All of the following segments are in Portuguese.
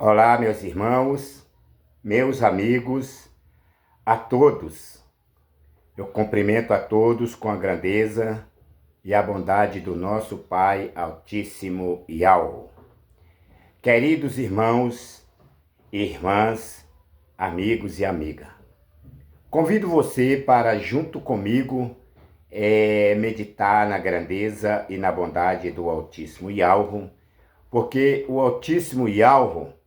Olá, meus irmãos, meus amigos, a todos. Eu cumprimento a todos com a grandeza e a bondade do nosso Pai Altíssimo Yahweh. Queridos irmãos e irmãs, amigos e amigas, convido você para, junto comigo, meditar na grandeza e na bondade do Altíssimo Yahweh, porque o Altíssimo Yahweh,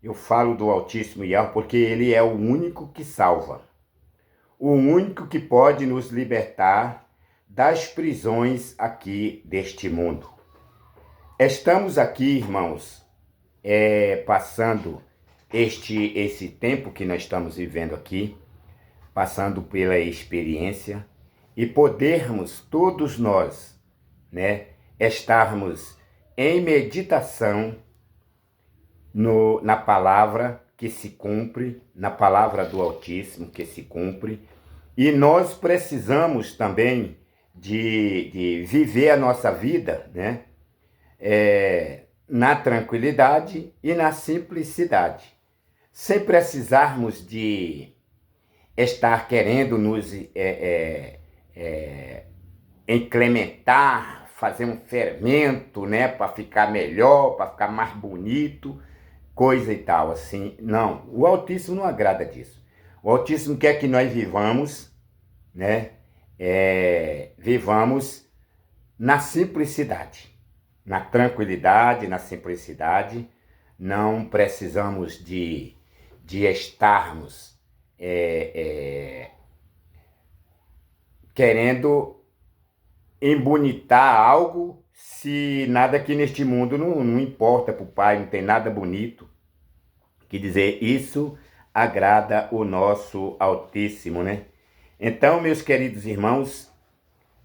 eu falo do Altíssimo Yahweh porque ele é o único que salva, o único que pode nos libertar das prisões aqui deste mundo. Estamos aqui, irmãos, passando esse tempo que nós estamos vivendo aqui, passando pela experiência e podermos todos nós, estarmos em meditação na palavra que se cumpre, na palavra do Altíssimo que se cumpre, e nós precisamos também de viver a nossa vida, na tranquilidade e na simplicidade, sem precisarmos de estar querendo nos incrementar, fazer um fermento, para ficar melhor, para ficar mais bonito, coisa e tal, assim. Não, o Altíssimo não agrada disso. O Altíssimo quer que nós vivamos, vivamos na simplicidade, na tranquilidade, na simplicidade. Não precisamos de estarmos querendo embonitar algo, se nada aqui neste mundo não importa para o Pai, não tem nada bonito. Quer dizer, isso agrada o nosso Altíssimo, Então, meus queridos irmãos,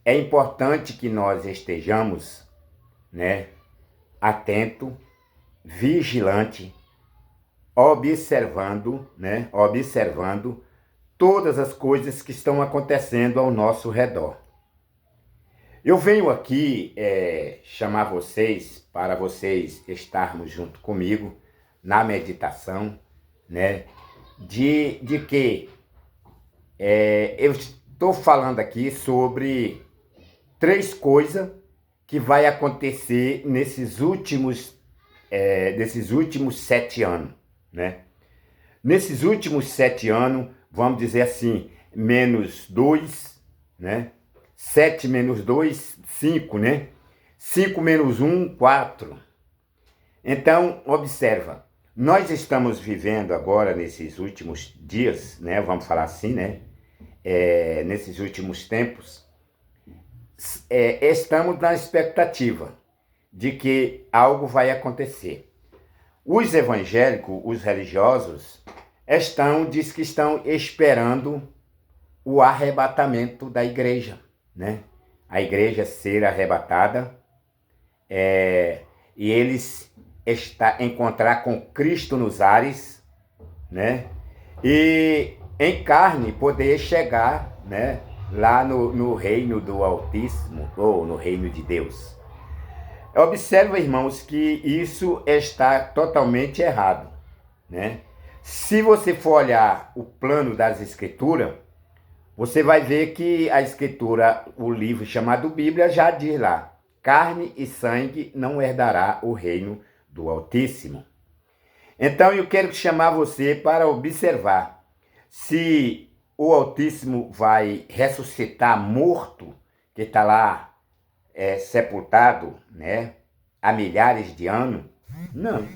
é importante que nós estejamos, atento, vigilante, observando todas as coisas que estão acontecendo ao nosso redor. Eu venho aqui chamar vocês, para vocês estarmos junto comigo na meditação, de que eu estou falando aqui sobre 3 coisas que vai acontecer nesses últimos 7 anos, Nesses últimos 7 anos, vamos dizer assim, menos 2, 7 menos 2, 5, 5 menos 1, 4. Então, observa, nós estamos vivendo agora, nesses últimos dias, vamos falar assim, nesses últimos tempos, estamos na expectativa de que algo vai acontecer. Os evangélicos, os religiosos, diz que estão esperando o arrebatamento da igreja, A igreja ser arrebatada, e eles encontrar com Cristo nos ares, E em carne poder chegar, lá no reino do Altíssimo, ou no reino de Deus. Observa, irmãos, que isso está totalmente errado, Se você for olhar o plano das Escrituras, você vai ver que a Escritura, o livro chamado Bíblia, já diz lá: carne e sangue não herdará o reino do Altíssimo. Então eu quero chamar você para observar se o Altíssimo vai ressuscitar morto, que está lá sepultado, há milhares de anos. Não.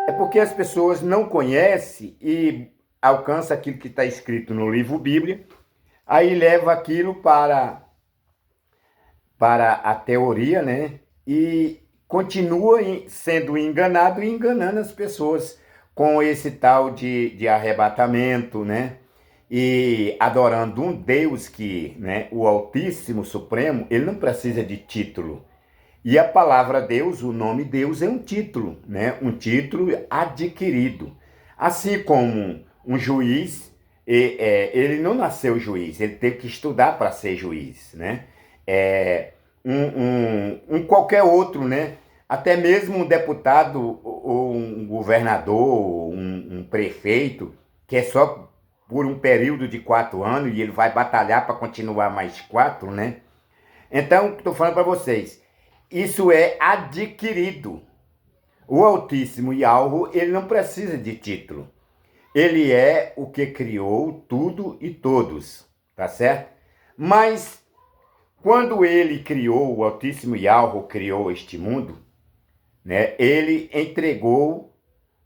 É porque as pessoas não conhecem e alcançam aquilo que está escrito no livro Bíblia, aí leva aquilo para a teoria, e continua sendo enganado e enganando as pessoas com esse tal de arrebatamento, e adorando um Deus que, o Altíssimo Supremo, ele não precisa de título. E a palavra Deus, o nome Deus, é um título, um título adquirido. Assim como um juiz, ele não nasceu juiz, ele teve que estudar para ser juiz, qualquer outro, até mesmo um deputado ou um governador, um prefeito, que é só por um período de 4 anos e ele vai batalhar para continuar mais 4, né? Então, estou falando para vocês, isso é adquirido. O Altíssimo Yahweh, ele não precisa de título. Ele é o que criou tudo e todos, tá certo? Mas, quando ele criou, o Altíssimo Yahweh criou este mundo, né, ele entregou,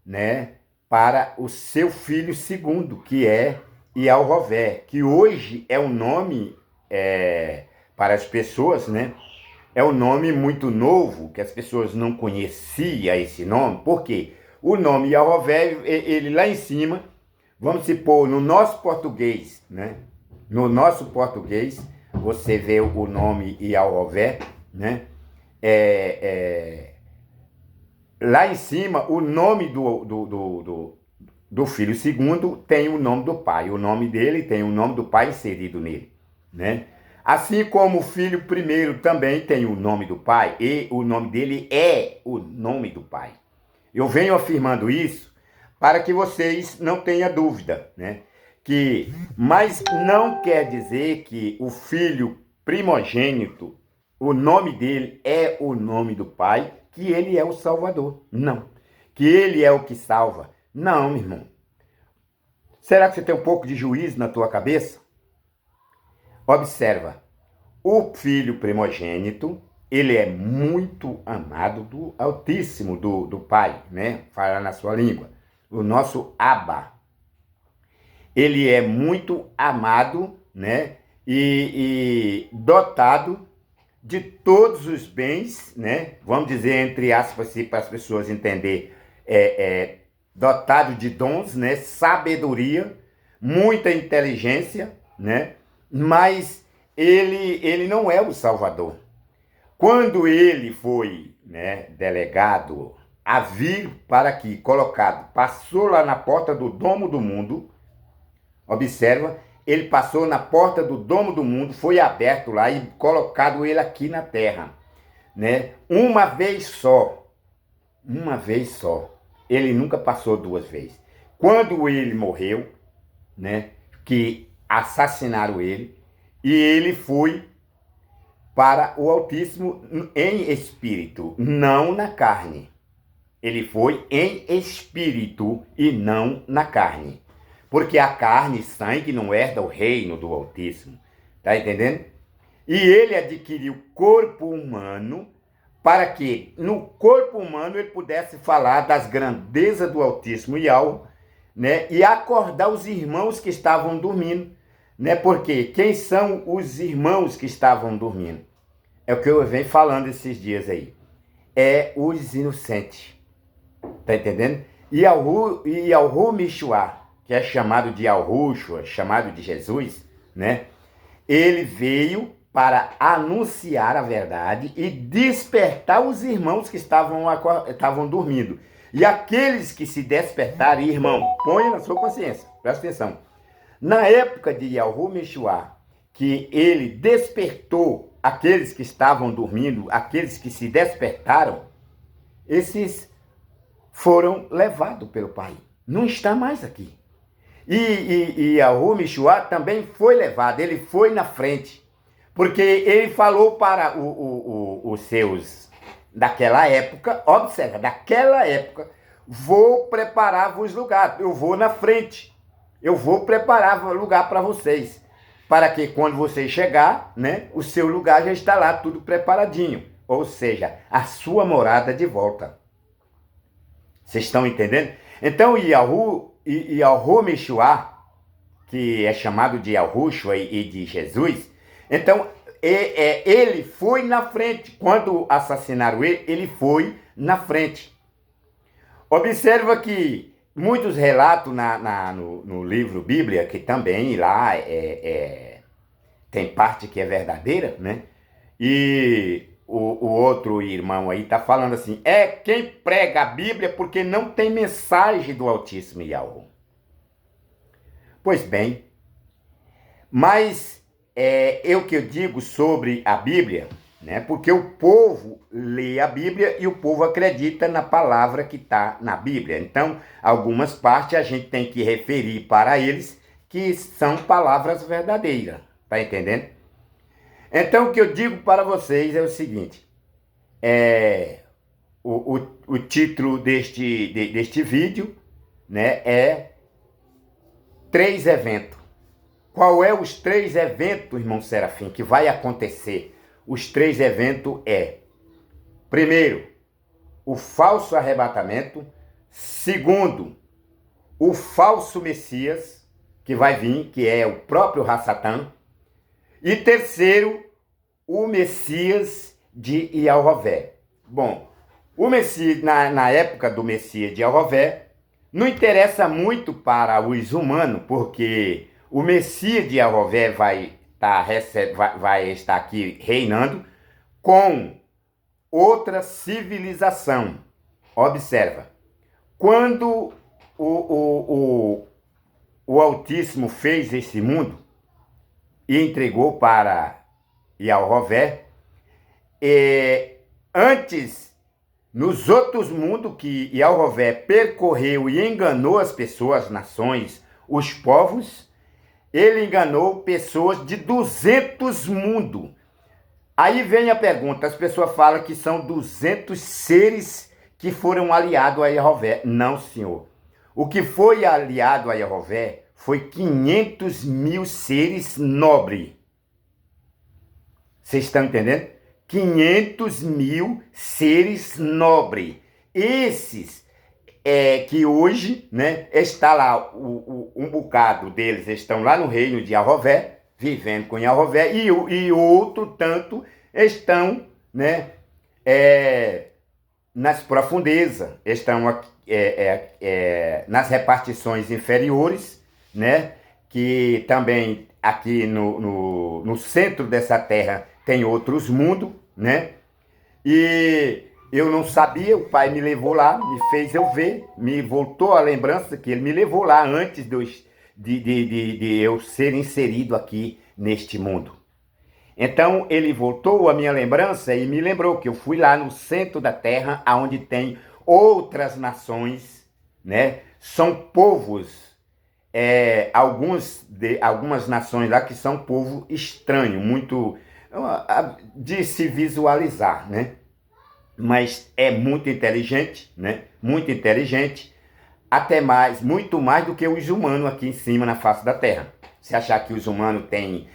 né, para o seu filho segundo, que é Yahvé, que hoje é um nome para as pessoas, né? É um nome muito novo, que as pessoas não conheciam esse nome. Por quê? O nome Yahvé, ele lá em cima, vamos supor, no nosso português, né? No nosso português, você vê o nome Yahvé, né? Lá em cima, o nome do filho segundo tem o nome do pai. O nome dele tem o nome do pai inserido nele, né? Assim como o filho primeiro também tem o nome do pai, e o nome dele é o nome do pai. Eu venho afirmando isso para que vocês não tenham dúvida, né? Mas não quer dizer que o filho primogênito, o nome dele é o nome do pai, que ele é o salvador. Não. Que ele é o que salva. Não, meu irmão. Será que você tem um pouco de juízo na tua cabeça? Observa. O filho primogênito, ele é muito amado do Altíssimo, do Pai, né? Fala na sua língua. O nosso Abba. Ele é muito amado, né? E dotado de todos os bens, né? Vamos dizer, entre aspas, para as pessoas entenderem, dotado de dons, né? Sabedoria, muita inteligência, né? Mas ele não é o Salvador. Quando ele foi, né, delegado a vir para aqui, colocado, passou lá na porta do domo do mundo, observa, ele passou na porta do domo do mundo, foi aberto lá e colocado ele aqui na terra, né? Uma vez só. Ele nunca passou 2 vezes. Quando ele morreu, né, que assassinaram ele, e ele foi para o Altíssimo em espírito, não na carne. Ele foi em espírito e não na carne. Porque a carne e sangue não herda o reino do Altíssimo. Tá entendendo? E ele adquiriu corpo humano para que no corpo humano ele pudesse falar das grandezas do Altíssimo Yahweh, né? E acordar os irmãos que estavam dormindo, né? Porque quem são os irmãos que estavam dormindo? É o que eu venho falando esses dias aí. É os inocentes. Tá entendendo? E Yahu Mishua, que é chamado de Yahushua, chamado de Jesus, né? Ele veio para anunciar a verdade e despertar os irmãos que estavam dormindo. E aqueles que se despertarem, irmão, ponha na sua consciência, presta atenção. Na época de Yahu Mishua, que ele despertou aqueles que estavam dormindo, aqueles que se despertaram, esses foram levados pelo Pai. Não está mais aqui. E Yahu Mishua também foi levado, ele foi na frente. Porque ele falou para os seus daquela época, observa, daquela época, vou preparar-vos lugar, eu vou na frente, eu vou preparar lugar para vocês, para que quando vocês chegar, né, o seu lugar já está lá, tudo preparadinho, ou seja, a sua morada de volta. Vocês estão entendendo? Então, Yahu Mishua, que é chamado de Yahushua e de Jesus, então ele foi na frente. Quando assassinaram ele, ele foi na frente. Observa que muitos relatos no livro Bíblia, que também lá tem parte que é verdadeira, né? E o outro irmão aí está falando assim, é quem prega a Bíblia porque não tem mensagem do Altíssimo Yahweh. Pois bem, mas o que eu digo sobre a Bíblia, né? Porque o povo lê a Bíblia e o povo acredita na palavra que está na Bíblia. Então, algumas partes a gente tem que referir para eles que são palavras verdadeiras, tá entendendo? Então, o que eu digo para vocês é o seguinte, o título deste vídeo, né, é 3 eventos. Qual é os 3 eventos, irmão Serafim, que vai acontecer? Os 3 eventos é, primeiro, o falso arrebatamento. Segundo, o falso Messias, que vai vir, que é o próprio Satã. E terceiro, o Messias de Iahové. Bom, o Messias, na época do Messias de Iahové, não interessa muito para os humanos, porque o Messias de Iahové vai estar aqui reinando com outra civilização. Observa, quando o Altíssimo fez esse mundo e entregou para Iahové, antes, nos outros mundos que Iahové percorreu e enganou as pessoas, as nações, os povos, ele enganou pessoas de 200 mundos. Aí vem a pergunta, as pessoas falam que são 200 seres que foram aliados a Iahové. Não, senhor. O que foi aliado a Iahové foi 500 mil seres nobres. Vocês estão entendendo? 500 mil seres nobres. Esses que hoje, né, está lá, um bocado deles estão lá no reino de Iahové, vivendo com Iahové, e outro tanto estão, né, nas profundezas, estão nas repartições inferiores, né, que também aqui no centro dessa terra tem outros mundos, né? E eu não sabia, o pai me levou lá, me fez eu ver, me voltou a lembrança que ele me levou lá antes de eu ser inserido aqui neste mundo. Então ele voltou a minha lembrança e me lembrou que eu fui lá no centro da terra, onde tem outras nações, né? São povos, algumas nações lá que são povo estranho, muito de se visualizar, né? Mas é muito inteligente, né? Muito inteligente, até mais, muito mais do que os humanos aqui em cima na face da Terra. Se achar que os humanos têm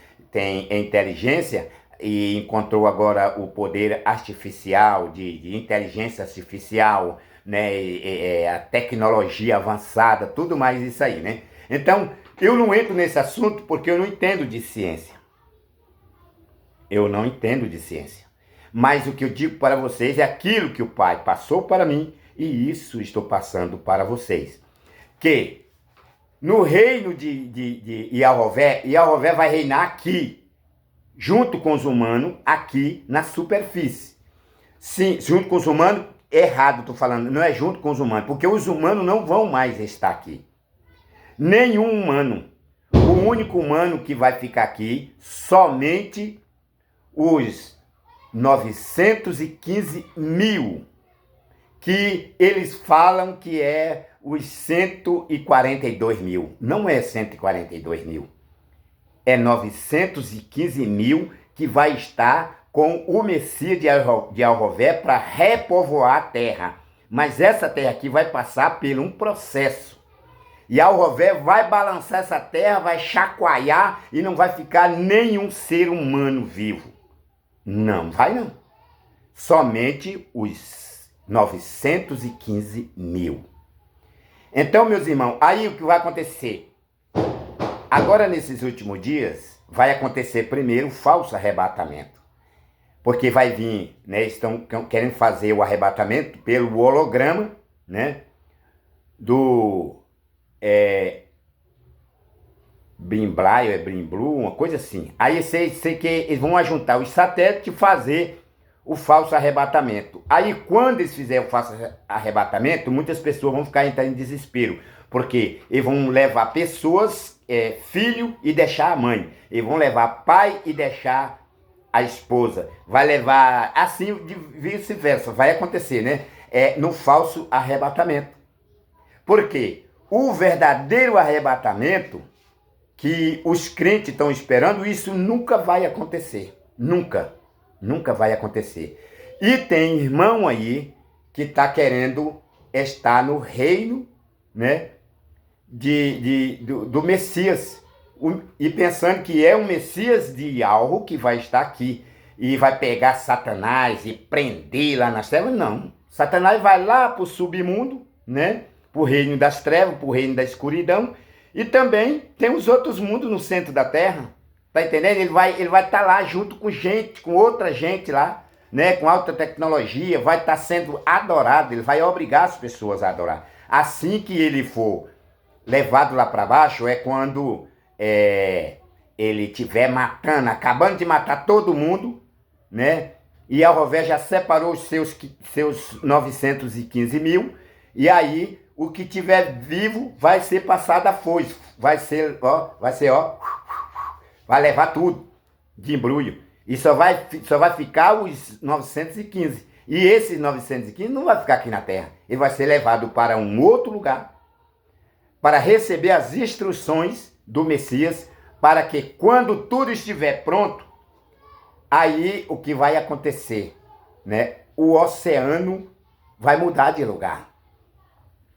inteligência e encontrou agora o poder artificial, de inteligência artificial, né? A tecnologia avançada, tudo mais isso aí, né? Então, eu não entro nesse assunto porque eu não entendo de ciência. Eu não entendo de ciência. Mas o que eu digo para vocês é aquilo que o Pai passou para mim e isso estou passando para vocês. Que no reino de Iahové, Iahové vai reinar aqui, junto com os humanos, aqui na superfície. Sim, junto com os humanos, errado estou falando, não é junto com os humanos, porque os humanos não vão mais estar aqui. Nenhum humano. O único humano que vai ficar aqui, somente os 915 mil, que eles falam que é os 142 mil. Não é 142 mil. É 915 mil que vai estar com o Messias de Iahové para repovoar a terra. Mas essa terra aqui vai passar por um processo. E Iahové vai balançar essa terra, vai chacoalhar e não vai ficar nenhum ser humano vivo. Não vai não. Somente os 915 mil. Então, meus irmãos, aí o que vai acontecer? Agora, nesses últimos dias, vai acontecer primeiro o falso arrebatamento. Porque vai vir, né? Estão querendo fazer o arrebatamento pelo holograma, né? Do Brimblaio, Brimblu, uma coisa assim. Aí sei que eles vão ajuntar os satélites e fazer o falso arrebatamento. Aí quando eles fizerem o falso arrebatamento, muitas pessoas vão ficar entrando em desespero. Porque eles vão levar pessoas, filho e deixar a mãe. Eles vão levar pai e deixar a esposa, vai levar, assim vice-versa, vai acontecer, né? No falso arrebatamento. Por quê? O verdadeiro arrebatamento que os crentes estão esperando, isso nunca vai acontecer. Nunca. Nunca vai acontecer. E tem irmão aí que está querendo estar no reino, né, do Messias. E pensando que é um Messias de algo que vai estar aqui. E vai pegar Satanás e prender lá nas trevas. Não. Satanás vai lá para o submundo, né? Para o reino das trevas, para o reino da escuridão. E também tem os outros mundos no centro da terra. Tá entendendo? Ele vai estar lá junto com gente, com outra gente lá, né? Com alta tecnologia, vai estar sendo adorado. Ele vai obrigar as pessoas a adorar. Assim que ele for levado lá para baixo, é quando ele estiver matando, acabando de matar todo mundo, né? E a Rové já separou os seus 915 mil, e aí o que tiver vivo vai ser passado a foice, vai levar tudo de embrulho, e só vai ficar os 915, e esses 915 não vai ficar aqui na terra, ele vai ser levado para um outro lugar, para receber as instruções do Messias, para que quando tudo estiver pronto, aí o que vai acontecer, né? O oceano vai mudar de lugar.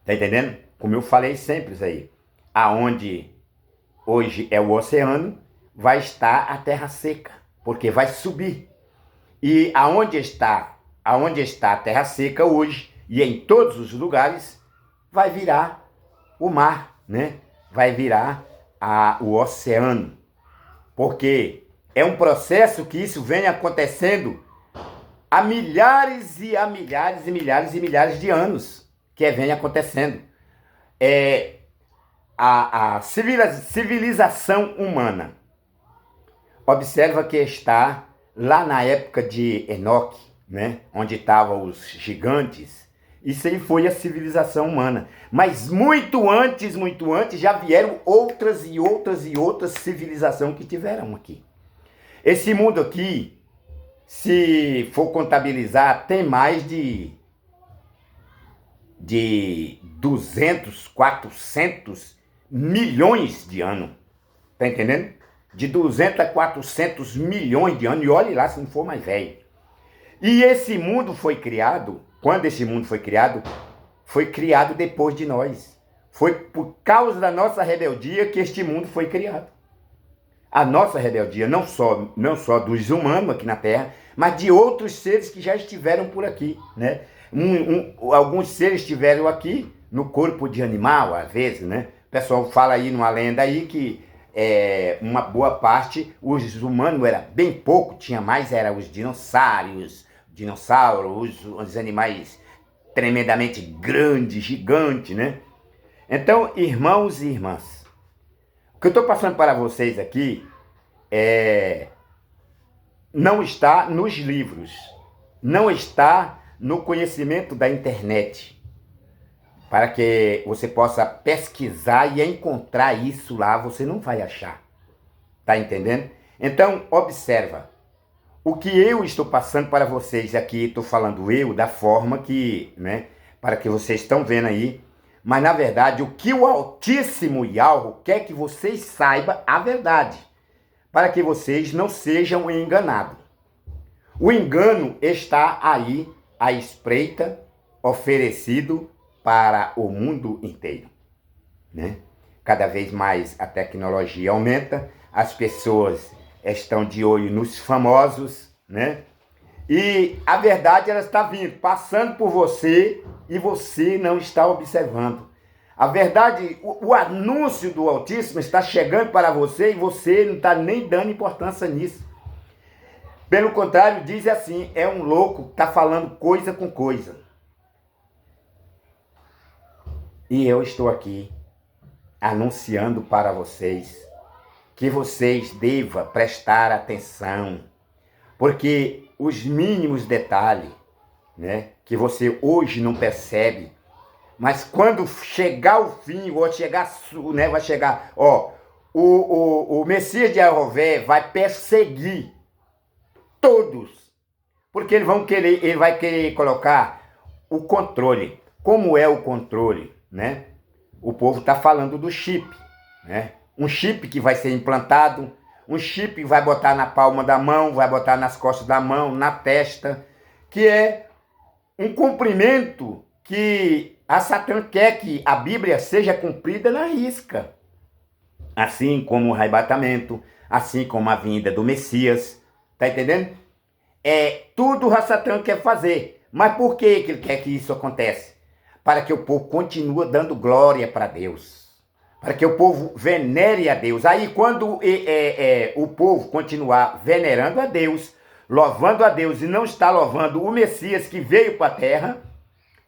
Tá entendendo? Como eu falei sempre isso aí. Aonde hoje é o oceano, vai estar a terra seca, porque vai subir. E aonde está a terra seca hoje, e em todos os lugares, vai virar o mar, né? Vai virar o oceano. Porque é um processo que isso vem acontecendo há milhares e há milhares e milhares e milhares de anos que vem acontecendo. A civilização humana. Observa que está lá na época de Enoque, né? Onde estavam os gigantes. Isso aí foi a civilização humana. Mas muito antes já vieram outras e outras e outras civilizações que tiveram aqui. Esse mundo aqui, se for contabilizar, tem mais de 200, 400 milhões de anos. Tá entendendo? De 200 a 400 milhões de anos. E olhe lá se não for mais velho. E esse mundo foi criado, quando esse mundo foi criado depois de nós. Foi por causa da nossa rebeldia que este mundo foi criado. A nossa rebeldia, não só dos humanos aqui na Terra, mas de outros seres que já estiveram por aqui, né? Alguns seres estiveram aqui no corpo de animal, às vezes, né? O pessoal fala aí numa lenda aí que uma boa parte, os humanos era bem pouco, tinha mais, era os dinossauros, os animais tremendamente grandes, gigantes, né? Então, irmãos e irmãs, o que eu estou passando para vocês aqui não está nos livros, não está no conhecimento da internet, para que você possa pesquisar e encontrar isso lá, você não vai achar, tá entendendo? Então, observa, o que eu estou passando para vocês aqui, estou falando eu da forma que, né, para que vocês estão vendo aí, mas na verdade o que o Altíssimo Yahweh quer que vocês saibam a verdade, para que vocês não sejam enganados. O engano está aí à espreita, oferecido para o mundo inteiro, né? Cada vez mais a tecnologia aumenta, as pessoas estão de olho nos famosos, né? E a verdade ela está vindo, passando por você e você não está observando. A verdade, o anúncio do Altíssimo está chegando para você e você não está nem dando importância nisso. Pelo contrário, diz assim, é um louco que está falando coisa com coisa. E eu estou aqui anunciando para vocês que vocês devam prestar atenção, porque os mínimos detalhes, né, que você hoje não percebe, mas quando chegar o fim, vai chegar, o Messias de Arrové vai perseguir todos. Porque ele vai querer colocar o controle. Como é o controle, né? O povo está falando do chip, né? Um chip que vai ser implantado, um chip que vai botar na palma da mão, vai botar nas costas da mão, na testa, que é um cumprimento que a Satã quer que a Bíblia seja cumprida na risca. Assim como o arrebatamento, assim como a vinda do Messias, tá entendendo? Tudo o Satã quer fazer. Mas por que ele quer que isso aconteça? Para que o povo continue dando glória para Deus. Para que o povo venere a Deus. Aí quando o povo continuar venerando a Deus, louvando a Deus e não está louvando o Messias que veio para a terra,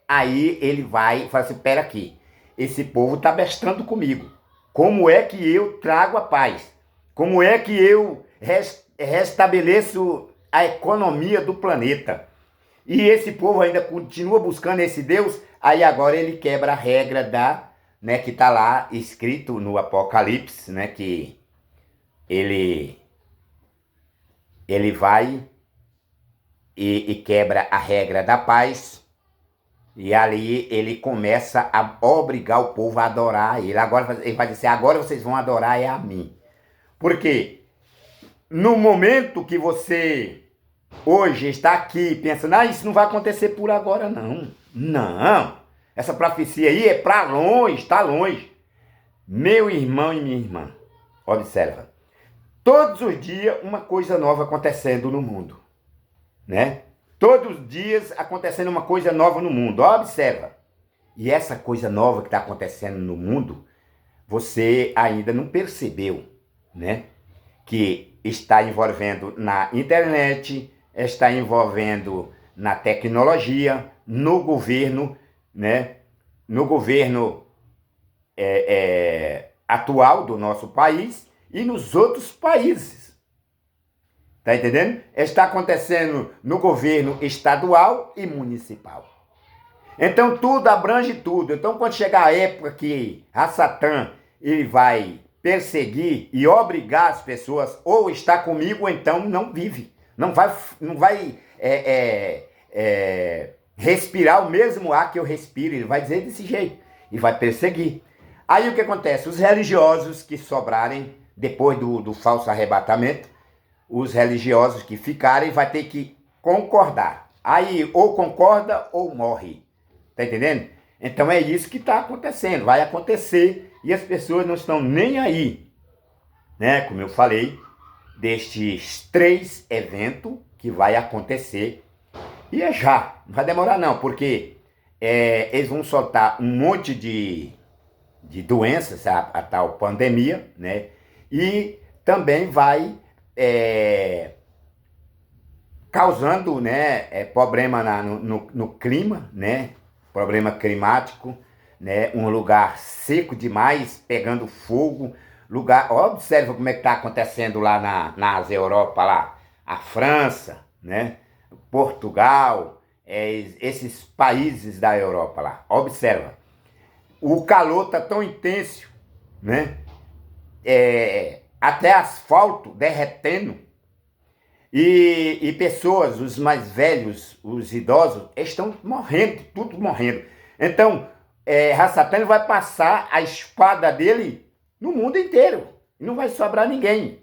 aí ele vai falar assim, espera aqui, esse povo está bestando comigo. Como é que eu trago a paz? Como é que eu restabeleço a economia do planeta? E esse povo ainda continua buscando esse Deus, aí agora ele quebra a regra né, que está lá escrito no Apocalipse, né, que ele vai e quebra a regra da paz, e ali ele começa a obrigar o povo a adorar ele. Agora ele vai dizer, agora vocês vão adorar a mim. Por quê? No momento que você hoje está aqui pensando, isso não vai acontecer por agora, não. Não. Essa profecia aí é para longe, está longe. Meu irmão e minha irmã, observa. Todos os dias uma coisa nova acontecendo no mundo, né? Todos os dias acontecendo uma coisa nova no mundo. Observa. E essa coisa nova que está acontecendo no mundo, você ainda não percebeu, né? Que está envolvendo na internet, está envolvendo na tecnologia, no governo, né? No governo atual do nosso país e nos outros países. Tá entendendo? Está acontecendo no governo estadual e municipal. Então tudo abrange tudo. Então quando chegar a época que a Satã ele vai perseguir e obrigar as pessoas ou está comigo ou então não vive. Não vai respirar o mesmo ar que eu respiro. Ele vai dizer desse jeito. E vai perseguir. Aí o que acontece? Os religiosos que sobrarem depois do falso arrebatamento, os religiosos que ficarem vai ter que concordar. Aí ou concorda ou morre. Tá entendendo? Então é isso que está acontecendo. Vai acontecer e as pessoas não estão nem aí. Né? Como eu falei, destes 3 eventos que vai acontecer. E é já. Não vai demorar não, porque eles vão soltar um monte de doenças, a tal pandemia, né? E também vai causando, né, problema no clima, né, problema climático, né, um lugar seco demais, pegando fogo, observa como é que está acontecendo lá nas Europa, lá, a França, né, Portugal, esses países da Europa lá, observa, o calor está tão intenso, né, até asfalto derretendo, e pessoas, os mais velhos, os idosos, estão morrendo, tudo morrendo. Então, Satã vai passar a espada dele no mundo inteiro, e não vai sobrar ninguém.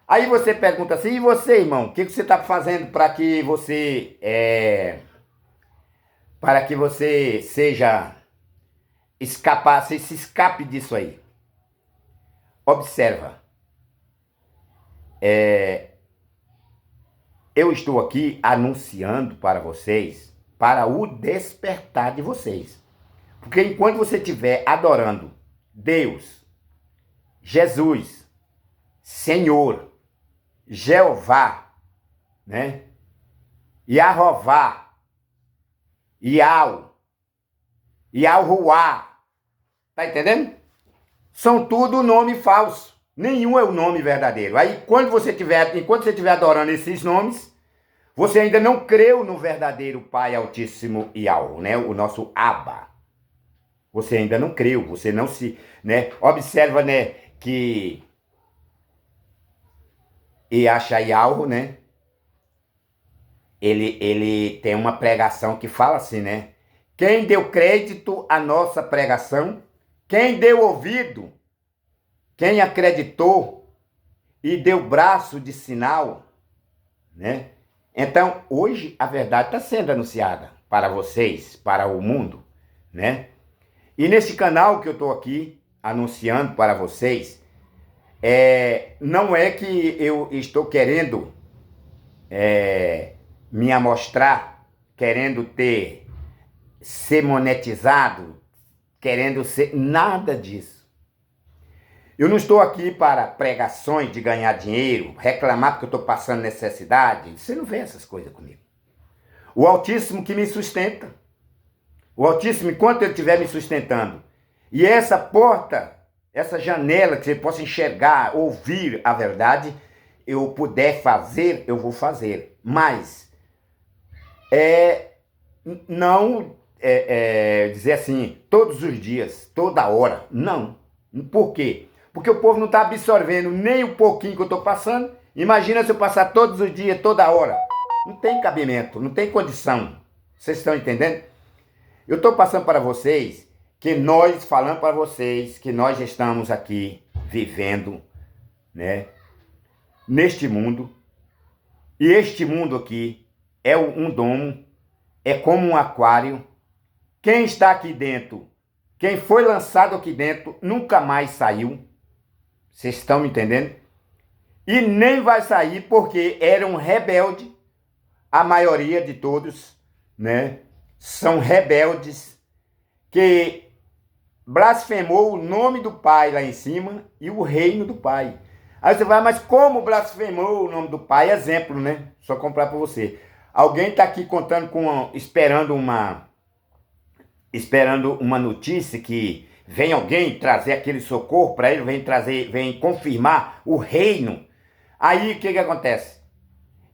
Aí você pergunta assim, e você, irmão, o que você está fazendo para que você seja se escape disso aí? Observa. Eu estou aqui anunciando para vocês, para o despertar de vocês. Porque enquanto você estiver adorando Deus, Jesus, Senhor, Jeová, né? Yahová, Yahuwá, tá entendendo? São tudo nome falso. Nenhum é o nome verdadeiro. Aí, enquanto você estiver adorando esses nomes, você ainda não creu no verdadeiro Pai Altíssimo Yahweh, né? O nosso Abba. Você ainda não creu, você não se, né? Observa, né, que Yashayahu, né? ele tem uma pregação que fala assim, né? Quem deu crédito à nossa pregação, quem deu ouvido, quem acreditou e deu braço de sinal, né? Então, hoje a verdade está sendo anunciada para vocês, para o mundo, né? E nesse canal que eu estou aqui anunciando para vocês, não é que eu estou querendo me amostrar, querendo ser monetizado, querendo ser nada disso. Eu não estou aqui para pregações de ganhar dinheiro, reclamar porque eu estou passando necessidade. Você não vê essas coisas comigo. O Altíssimo que me sustenta. O Altíssimo, enquanto ele estiver me sustentando. E essa porta, essa janela que você possa enxergar, ouvir a verdade, eu puder fazer, eu vou fazer. Mas, não dizer assim, todos os dias, toda hora. Não. Por quê? Porque o povo não está absorvendo nem um pouquinho que eu estou passando. Imagina se eu passar todos os dias, toda hora. Não tem cabimento, não tem condição. Vocês estão entendendo? Eu estou passando para vocês que nós, falando para vocês, que nós estamos aqui vivendo, né, neste mundo. E este mundo aqui é um domo, é como um aquário. Quem está aqui dentro, quem foi lançado aqui dentro, nunca mais saiu. Vocês estão me entendendo? E nem vai sair porque era um rebelde. A maioria de todos, né, são rebeldes que blasfemou o nome do Pai lá em cima e o reino do Pai. Aí você vai, mas como blasfemou o nome do Pai? Exemplo, né? Só comprar para você. Alguém está aqui contando esperando uma notícia que vem alguém trazer aquele socorro para ele, vem confirmar o reino. Aí o que acontece?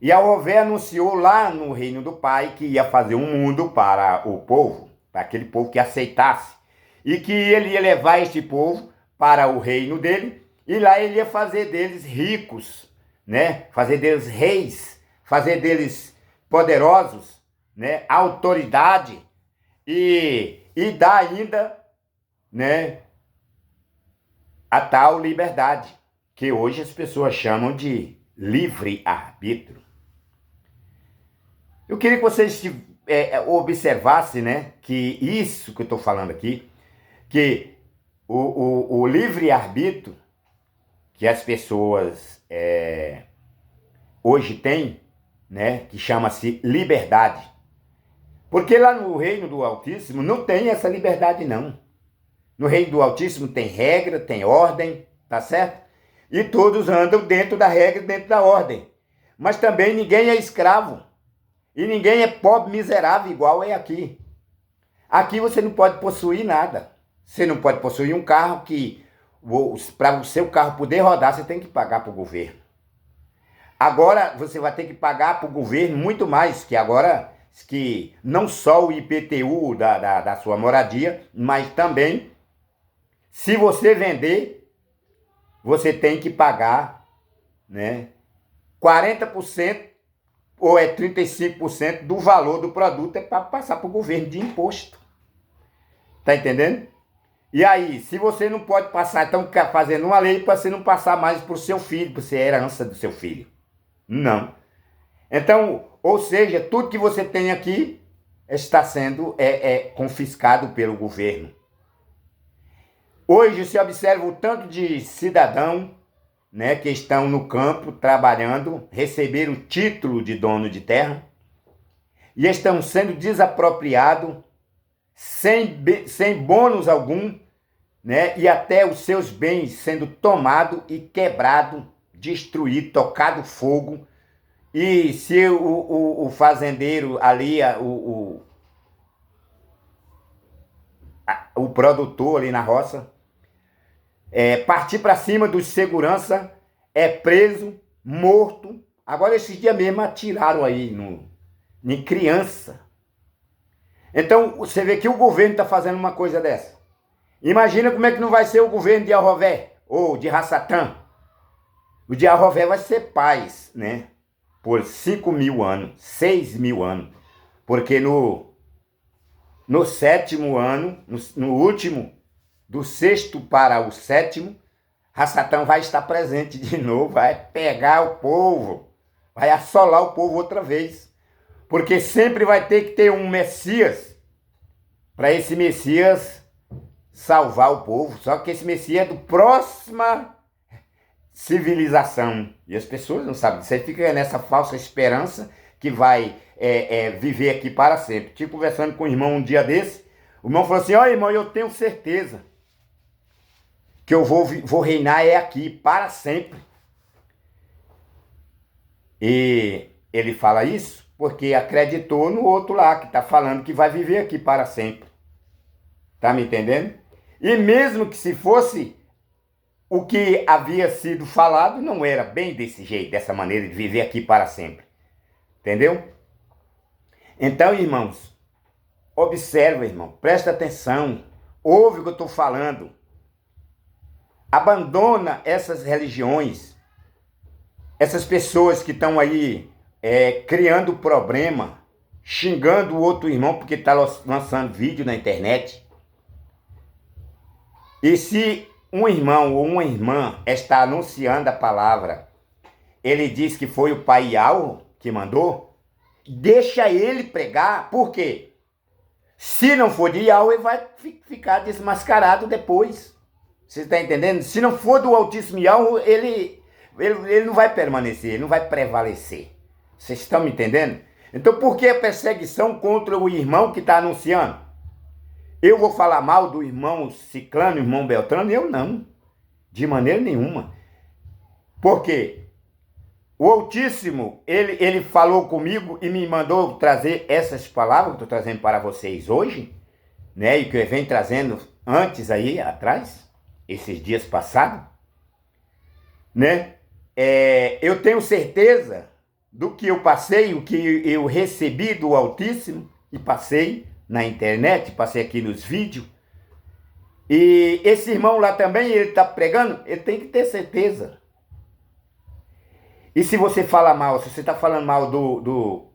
E a Yahvé anunciou lá no reino do Pai que ia fazer um mundo para o povo, para aquele povo que aceitasse, e que ele ia levar este povo para o reino dele, e lá ele ia fazer deles ricos, né? Fazer deles reis, fazer deles poderosos, né? Autoridade, e dar ainda, né, a tal liberdade, que hoje as pessoas chamam de livre-arbítrio. Eu queria que vocês observassem, né, que isso que eu estou falando aqui, que o livre-arbítrio que as pessoas hoje têm, né, que chama-se liberdade. Porque lá no reino do Altíssimo não tem essa liberdade, não. No reino do Altíssimo tem regra, tem ordem, tá certo? E todos andam dentro da regra, dentro da ordem. Mas também ninguém é escravo. E ninguém é pobre, miserável, igual é aqui. Aqui você não pode possuir nada. Você não pode possuir um carro que, para o seu carro poder rodar, você tem que pagar para o governo. Agora, você vai ter que pagar para o governo muito mais, que agora, que não só o IPTU da sua moradia, mas também, se você vender, você tem que pagar, né, 40%, ou 35% do valor do produto é para passar para o governo de imposto. Tá entendendo? E aí, se você não pode passar, então fazendo uma lei para você não passar mais para o seu filho, para ser herança do seu filho. Não. Então, ou seja, tudo que você tem aqui está sendo confiscado pelo governo. Hoje se observa o tanto de cidadão, né, que estão no campo trabalhando, receberam o título de dono de terra e estão sendo desapropriados sem bônus algum, né, e até os seus bens sendo tomados e quebrados, destruídos, tocado fogo. E se o fazendeiro ali, o produtor ali na roça, partir para cima dos segurança, é preso, morto. Agora esses dias mesmo atiraram aí em criança. Então você vê que o governo está fazendo uma coisa dessa. Imagina como é que não vai ser o governo de Yahvé ou de Rassatã. O de Yahvé vai ser paz, né? por 5.000 anos, 6.000 anos. Porque no sétimo ano, no último, do sexto para o sétimo, Satã vai estar presente de novo, vai pegar o povo, vai assolar o povo outra vez. Porque sempre vai ter que ter um Messias, para esse Messias salvar o povo. Só que esse Messias é do próxima civilização. E as pessoas não sabem. Você fica nessa falsa esperança que vai viver aqui para sempre. Estive conversando com o irmão um dia desse. O irmão falou assim: ó, irmão, eu tenho certeza que eu vou reinar aqui para sempre. E ele fala isso porque acreditou no outro lá, que está falando que vai viver aqui para sempre. Tá me entendendo? E mesmo que se fosse o que havia sido falado, não era bem desse jeito, dessa maneira de viver aqui para sempre. Entendeu? Então, irmãos, observa, irmão, presta atenção, ouve o que eu estou falando. Abandona essas religiões, essas pessoas que estão aí criando problema, xingando o outro irmão porque está lançando vídeo na internet. E se um irmão ou uma irmã está anunciando a palavra, ele diz que foi o pai Yahweh que mandou, deixa ele pregar. Por quê? Se não for de Yahweh, vai ficar desmascarado depois. Você está entendendo? Se não for do Altíssimo Yahweh, ele não vai permanecer, ele não vai prevalecer. Vocês estão me entendendo? Então por que a perseguição contra o irmão que está anunciando? Eu vou falar mal do irmão Ciclano, irmão Beltrano? Eu não. De maneira nenhuma. Por quê? O Altíssimo, ele falou comigo e me mandou trazer essas palavras que estou trazendo para vocês hoje, né? E que eu venho trazendo antes aí, atrás, esses dias passados, né? Eu tenho certeza do que eu passei, o que eu recebi do Altíssimo e passei na internet, passei aqui nos vídeos. E esse irmão lá também, ele está pregando, ele tem que ter certeza. E se você fala mal, se você está falando mal do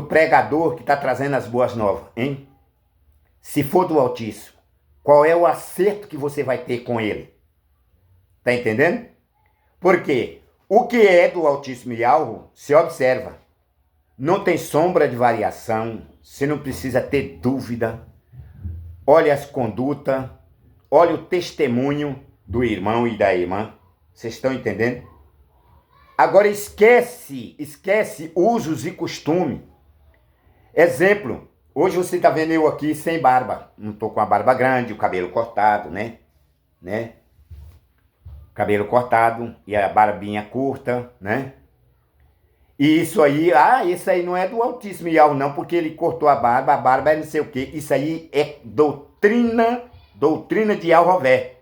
pregador que está trazendo as boas novas, hein? Se for do Altíssimo, qual é o acerto que você vai ter com ele? Tá entendendo? Porque o que é do Altíssimo Yahweh, se observa. Não tem sombra de variação, você não precisa ter dúvida. Olha as condutas, olha o testemunho do irmão e da irmã. Vocês estão entendendo? Agora esquece usos e costumes. Exemplo, hoje você está vendo eu aqui sem barba. Não estou com a barba grande, o cabelo cortado, né? Cabelo cortado e a barbinha curta, né? E isso aí, isso aí não é do Altíssimo Yahweh não, porque ele cortou a barba é não sei o quê. Isso aí é doutrina de Yahvé.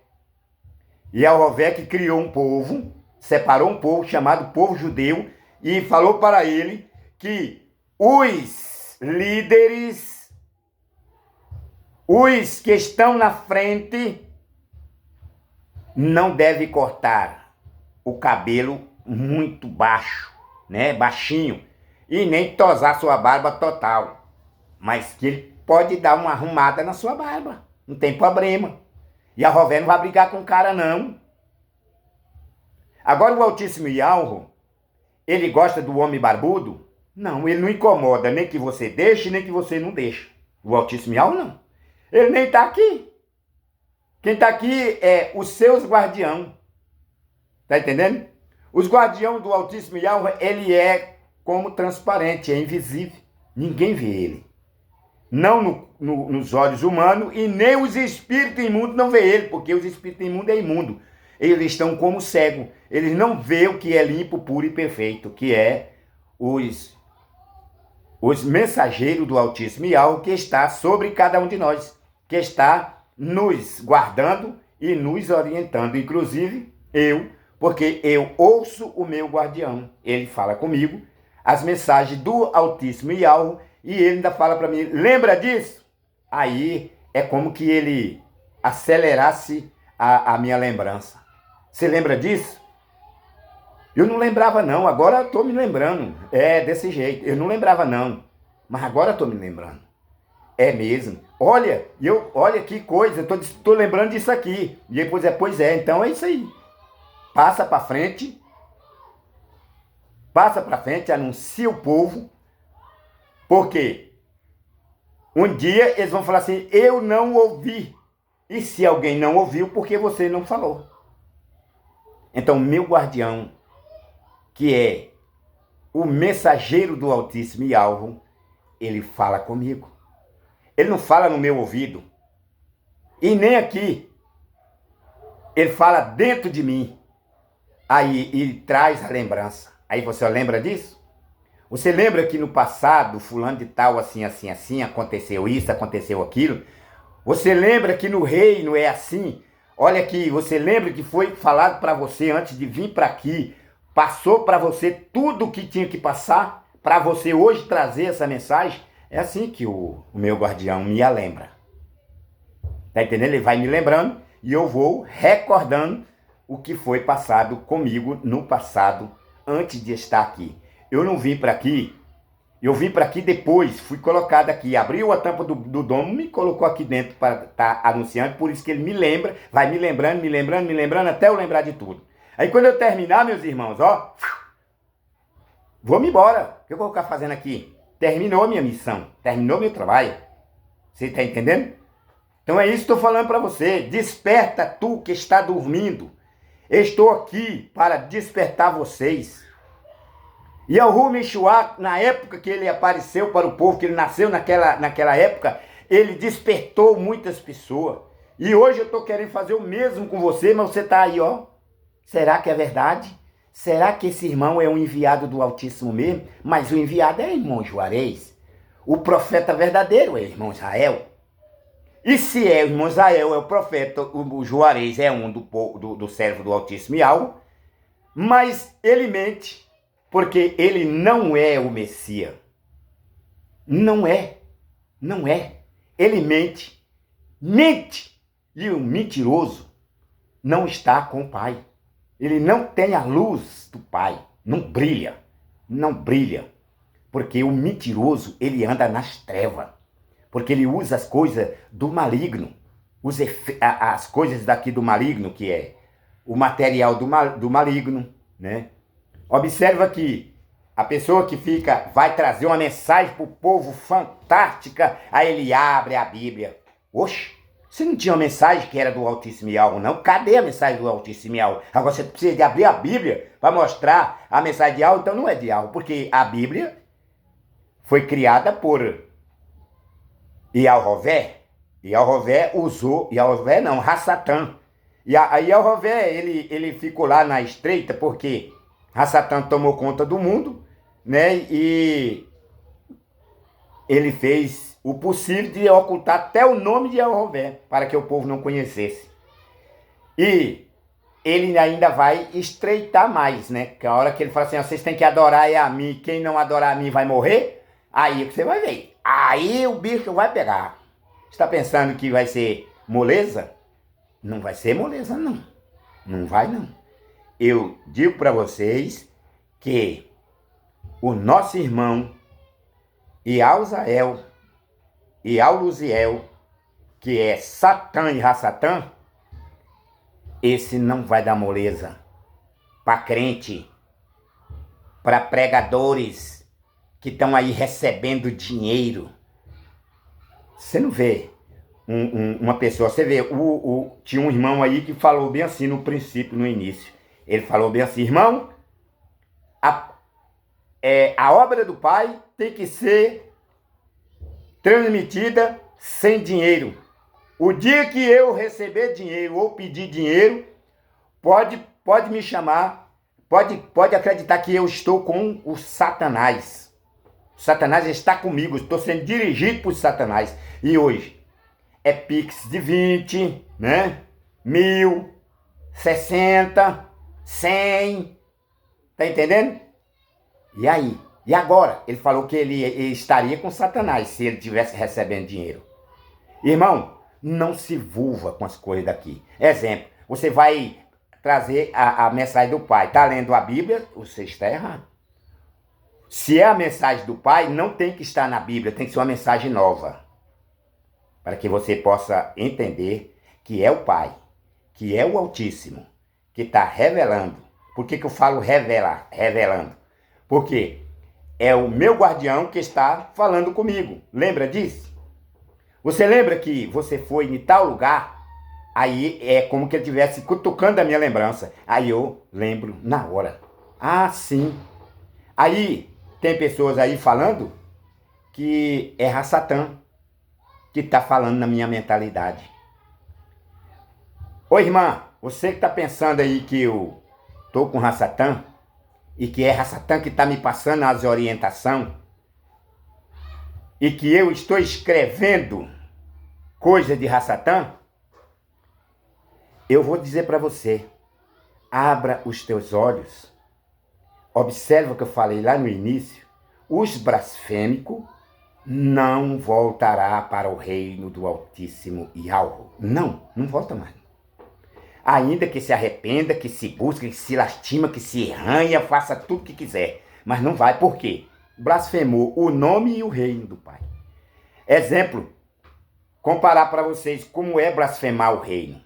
Yahvé que criou um povo, separou um povo chamado povo judeu e falou para ele que os líderes, os que estão na frente, não devem cortar o cabelo muito baixo, né, baixinho, e nem tosar sua barba total, mas que ele pode dar uma arrumada na sua barba, não tem problema. E a Yahvé não vai brigar com o cara não. Agora o Altíssimo Yahweh, ele gosta do homem barbudo? Não, ele não incomoda nem que você deixe, nem que você não deixe. O Altíssimo Yahweh não. Ele nem está aqui. Quem está aqui é os seus guardião. Tá entendendo? Os guardião do Altíssimo Yahweh, ele é como transparente, é invisível. Ninguém vê ele. Não nos olhos humanos e nem os espíritos imundos não vê ele, porque os espíritos imundos é imundo. Eles estão como cegos. Eles não vê o que é limpo, puro e perfeito, que é os mensageiros do Altíssimo Yahweh que está sobre cada um de nós, que está nos guardando e nos orientando, inclusive eu, porque eu ouço o meu guardião. Ele fala comigo as mensagens do Altíssimo Yahweh e ele ainda fala para mim, lembra disso? Aí é como que ele acelerasse a minha lembrança. Você lembra disso? Eu não lembrava não, agora eu tô me lembrando. É desse jeito, eu não lembrava não, mas agora eu tô me lembrando. É mesmo. Olha, olha que coisa, eu tô lembrando disso aqui. E depois pois é, então é isso aí. Passa para frente, anuncia o povo, porque um dia eles vão falar assim, eu não ouvi. E se alguém não ouviu, porque você não falou? Então, meu guardião, que é o mensageiro do Altíssimo e alvo, ele fala comigo. Ele não fala no meu ouvido. E nem aqui. Ele fala dentro de mim. Aí ele traz a lembrança. Aí você lembra disso? Você lembra que no passado, fulano de tal, assim, assim, assim, aconteceu isso, aconteceu aquilo? Você lembra que no reino é assim? Olha aqui, você lembra que foi falado para você antes de vir para aqui? Passou para você tudo o que tinha que passar para você hoje trazer essa mensagem? É assim que o meu guardião me lembra. Tá entendendo? Ele vai me lembrando e eu vou recordando o que foi passado comigo no passado, antes de estar aqui. Eu não vim para aqui, eu vim para aqui depois, fui colocado aqui, abriu a tampa do domo, me colocou aqui dentro para estar anunciando, por isso que ele me lembra, vai me lembrando, até eu lembrar de tudo. Aí quando eu terminar, meus irmãos, ó, vou-me embora. O que eu vou ficar fazendo aqui? Terminou minha missão, terminou meu trabalho. Você está entendendo? Então é isso que estou falando para você. Desperta tu que está dormindo. Estou aqui para despertar vocês. E Yahu Mishua, na época que ele apareceu para o povo, que ele nasceu naquela época, ele despertou muitas pessoas. E hoje eu estou querendo fazer o mesmo com você, mas você está aí, ó. Será que é verdade? Será que esse irmão é um enviado do Altíssimo mesmo? Mas o enviado é o irmão Juarez. O profeta verdadeiro é o irmão Israel. E se é o irmão Israel, é o profeta, o Juarez é um do servo do Altíssimo Yahweh, mas ele mente. Porque ele não é o Messias. Não é. Não é. Ele mente. Mente. E o mentiroso não está com o Pai. Ele não tem a luz do Pai. Não brilha. Não brilha. Porque o mentiroso, ele anda nas trevas. Porque ele usa as coisas do maligno. As coisas daqui do maligno, que é o material do maligno, né? Observa que a pessoa que vai trazer uma mensagem para o povo fantástica, aí ele abre a Bíblia. Oxe, você não tinha uma mensagem que era do Altíssimo Yahweh, não? Cadê a mensagem do Altíssimo Yahweh? Agora você precisa de abrir a Bíblia para mostrar a mensagem de Yahweh, então não é de Yahweh, porque a Bíblia foi criada por Yahoveh. Yahoveh usou, Yahoveh não, Hassatan. E a Yahoveh, ele ficou lá na estreita, porque Hassatan tomou conta do mundo, né? E ele fez o possível de ocultar até o nome de Yahoveh, para que o povo não conhecesse. E ele ainda vai estreitar mais, né? Que a hora que ele fala assim, vocês têm que adorar a mim, quem não adorar a mim vai morrer, aí você vai ver. Aí o bicho vai pegar. Você está pensando que vai ser moleza? Não vai ser moleza, não. Não vai, não. Eu digo para vocês que o nosso irmão Iauzael e Auluziel, que é Satã e Rassatã, esse não vai dar moleza para crente, para pregadores que estão aí recebendo dinheiro. Você não vê uma pessoa, você vê, tinha um irmão aí que falou bem assim no princípio, no início. Ele falou bem assim, irmão, a obra do Pai tem que ser transmitida sem dinheiro. O dia que eu receber dinheiro ou pedir dinheiro, pode me chamar, pode acreditar que eu estou com o Satanás. O Satanás está comigo, estou sendo dirigido por Satanás. E hoje é Pix de 20, né? 1.000, 60, 100, tá entendendo? E aí? E agora? Ele falou que ele estaria com Satanás se ele estivesse recebendo dinheiro. Irmão, não se envolva com as coisas daqui. Exemplo, você vai trazer a mensagem do Pai. Está lendo a Bíblia? Você está errado. Se é a mensagem do Pai, não tem que estar na Bíblia, tem que ser uma mensagem nova. Para que você possa entender que é o Pai, que é o Altíssimo, que está revelando. Por que eu falo revelando? Porque é o meu guardião que está falando comigo. Lembra disso? Você lembra que você foi em tal lugar? Aí é como que ele estivesse cutucando a minha lembrança. Aí eu lembro na hora. Ah, sim. Aí tem pessoas aí falando que é Satã que está falando na minha mentalidade. Ô irmã, você que está pensando aí que eu estou com Satã e que é Satã que está me passando as orientações e que eu estou escrevendo coisa de Satã, eu vou dizer para você, abra os teus olhos, observa o que eu falei lá no início, os blasfêmicos não voltará para o reino do Altíssimo Yahweh. Não volta mais. Ainda que se arrependa, que se busque, que se lastima, que se arranha, faça tudo o que quiser. Mas não vai, por quê? Blasfemou o nome e o reino do Pai. Exemplo, comparar para vocês como é blasfemar o reino.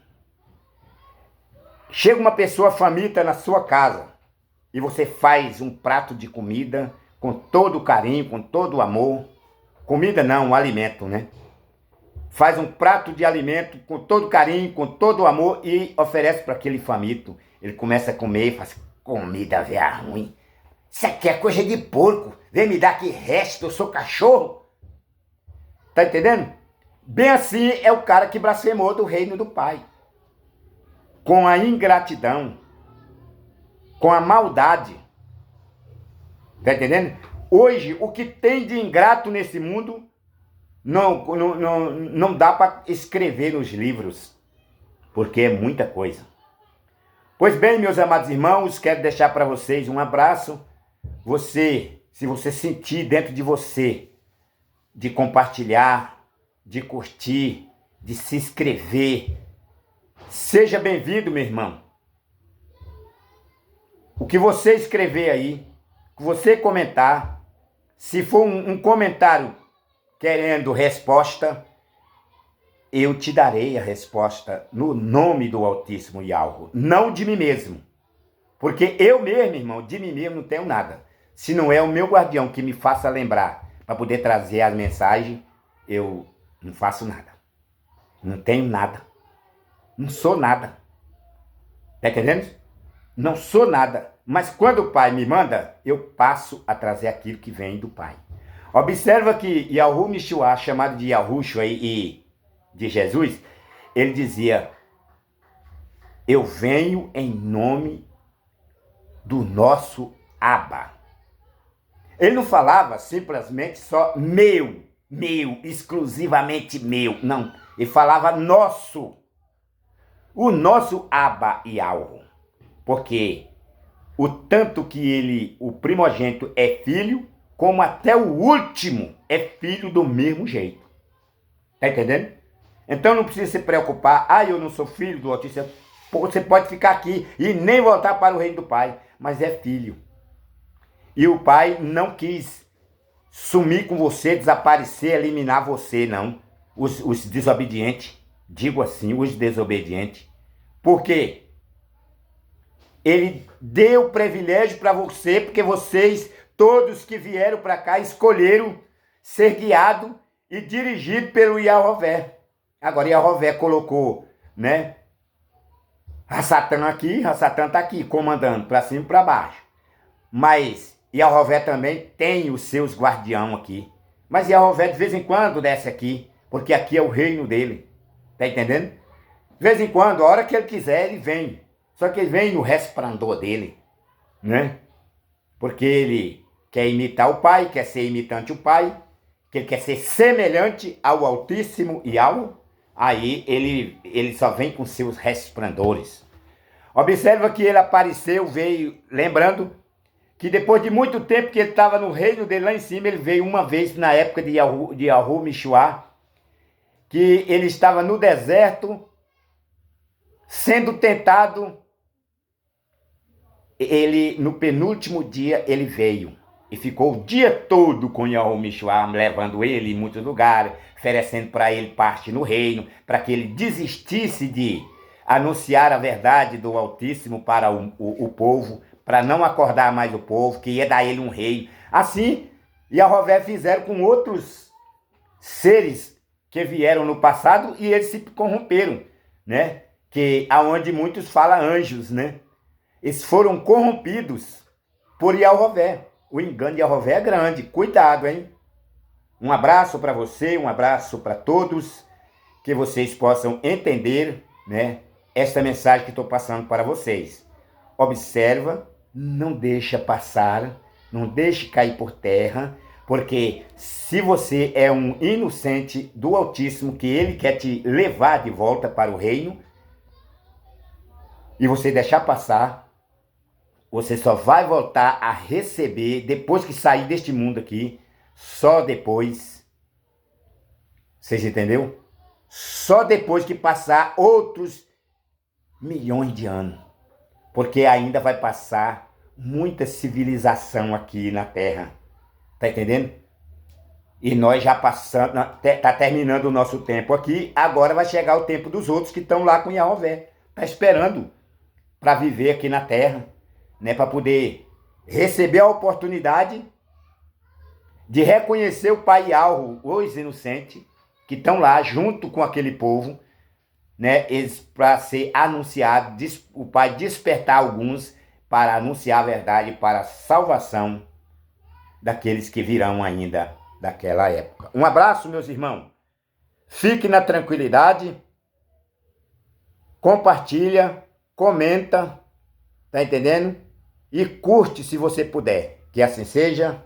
Chega uma pessoa faminta na sua casa e você faz um prato de comida com todo o carinho, com todo o amor. Comida não, um alimento, né? Faz um prato de alimento com todo carinho, com todo o amor e oferece para aquele faminto. Ele começa a comer e faz comida velha ruim. Isso aqui é coisa de porco. Vem me dar aqui resto, eu sou cachorro. Tá entendendo? Bem assim é o cara que blasfemou do reino do Pai. Com a ingratidão, com a maldade. Tá entendendo? Hoje, o que tem de ingrato nesse mundo não dá para escrever nos livros, porque é muita coisa. Pois bem, meus amados irmãos, quero deixar para vocês um abraço. Você, se você sentir dentro de você, de compartilhar, de curtir, de se inscrever, seja bem-vindo, meu irmão. O que você escrever aí, o que você comentar, se for um comentário querendo resposta, eu te darei a resposta no nome do Altíssimo Yahweh, não de mim mesmo. Porque eu mesmo, irmão, de mim mesmo não tenho nada. Se não é o meu guardião que me faça lembrar para poder trazer as mensagens, eu não faço nada. Não tenho nada. Não sou nada. Tá entendendo? Não sou nada. Mas quando o Pai me manda, eu passo a trazer aquilo que vem do Pai. Observa que Yahu Mishua, chamado de Yahushua e de Jesus, ele dizia, eu venho em nome do nosso Abba. Ele não falava simplesmente só meu, exclusivamente meu. Não, ele falava nosso. O nosso Abba Yahweh. Porque o tanto que ele, o primogênito, é filho, como até o último é filho do mesmo jeito. Tá entendendo? Então não precisa se preocupar, eu não sou filho do Altíssimo. Você pode ficar aqui e nem voltar para o reino do Pai, mas é filho. E o Pai não quis sumir com você, desaparecer, eliminar você, não. Os desobedientes, digo assim, os desobedientes. Por quê? Ele deu privilégio para você, porque vocês, todos que vieram para cá, escolheram ser guiado e dirigido pelo Yahová. Agora Yahová colocou, né? Satã aqui, Satã está aqui, comandando para cima e para baixo. Mas Yahová também tem os seus guardiãos aqui. Mas Yahová de vez em quando desce aqui, porque aqui é o reino dele. Tá entendendo? De vez em quando, a hora que ele quiser, ele vem. Só que ele vem no resplendor dele, né? Porque ele quer imitar o Pai, quer ser imitante o Pai, que ele quer ser semelhante ao Altíssimo Yahweh, aí ele só vem com seus resplendores. Observa que ele apareceu, veio, lembrando que depois de muito tempo que ele estava no reino dele lá em cima, ele veio uma vez na época de Yahu Mishua, que ele estava no deserto, sendo tentado ele, no penúltimo dia, ele veio e ficou o dia todo com Yahushua, levando ele em muitos lugares, oferecendo para ele parte no reino, para que ele desistisse de anunciar a verdade do Altíssimo para o povo, para não acordar mais o povo, que ia dar ele um reino. Assim, Yahová fizeram com outros seres que vieram no passado e eles se corromperam, né? Que aonde muitos falam anjos, né? Eles foram corrompidos por Yahová. O engano de Yahová é grande. Cuidado, hein? Um abraço para você, um abraço para todos, que vocês possam entender, né, esta mensagem que estou passando para vocês. Observa, não deixa passar, não deixe cair por terra, porque se você é um inocente do Altíssimo, que ele quer te levar de volta para o reino, e você deixar passar, você só vai voltar a receber, depois que sair deste mundo aqui, só depois. Vocês entenderam? Só depois que passar outros milhões de anos. Porque ainda vai passar muita civilização aqui na Terra. Tá entendendo? E nós já passamos, tá terminando o nosso tempo aqui, agora vai chegar o tempo dos outros que estão lá com Yahová. Tá esperando para viver aqui na Terra, né, para poder receber a oportunidade de reconhecer o Pai Yahweh, os inocentes, que estão lá junto com aquele povo, né, para ser anunciado, o Pai despertar alguns para anunciar a verdade, para a salvação daqueles que virão ainda daquela época. Um abraço, meus irmãos. Fique na tranquilidade, compartilha, comenta, tá entendendo? E curte se você puder. Que assim seja.